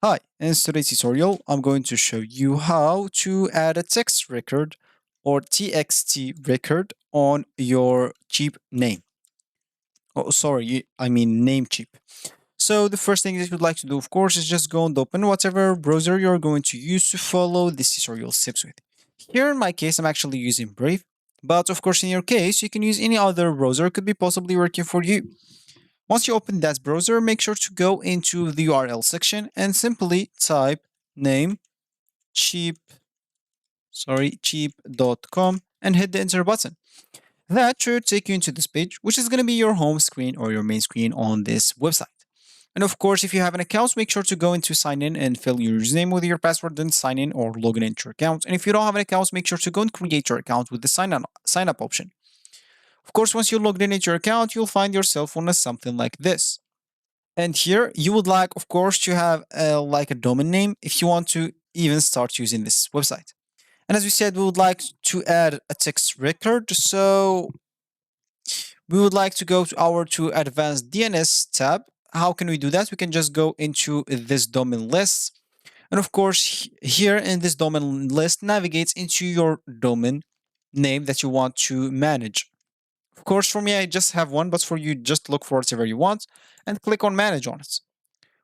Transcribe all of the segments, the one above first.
Hi, in today's tutorial, I'm going to show you how to add a text record or TXT record on your cheap name. Oh, sorry, I mean Namecheap. So the first thing that you'd like to do, of course, is just go and open whatever browser you're going to use to follow this tutorial steps with. Here in my case, I'm actually using Brave, but of course, in your case, you can use any other browser, could be possibly working for you. Once you open that browser, make sure to go into the URL section and simply type name cheap.com and hit the enter button. That should take you into this page, which is going to be your home screen or your main screen on this website. And of course, if you have an account, make sure to go into sign in and fill your username with your password, then sign in or log in into your account. And if you don't have an account, make sure to go and create your account with the sign up option. Of course, once you're logged in into your account, you'll find yourself on something like this. And here you would like, of course, to have like a domain name if you want to even start using this website. And as we said, we would like to add a text record. So we would like to go to our advanced DNS tab. How can we do that? We can just go into this domain list. And of course, here in this domain list, navigates into your domain name that you want to manage. Of course, for me, I just have one, but for you, just look for whatever you want and click on manage on it.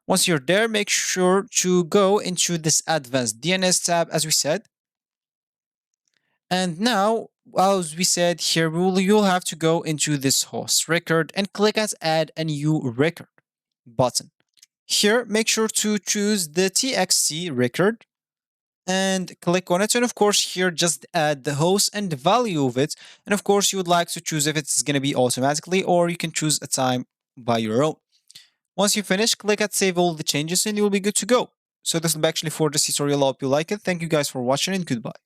Once you're there, make sure to go into this advanced DNS tab, as we said. And now, as we said here, you'll have to go into this host record and click as add a new record button. Here, make sure to choose the TXT record and click on it. And of course, here just add the host and the value of it. And of course, you would like to choose if it's going to be automatically, or you can choose a time by your own. Once you finish, click at save all the changes and you'll be good to go. So this will be actually for this tutorial. I hope you like it. Thank you guys for watching and goodbye.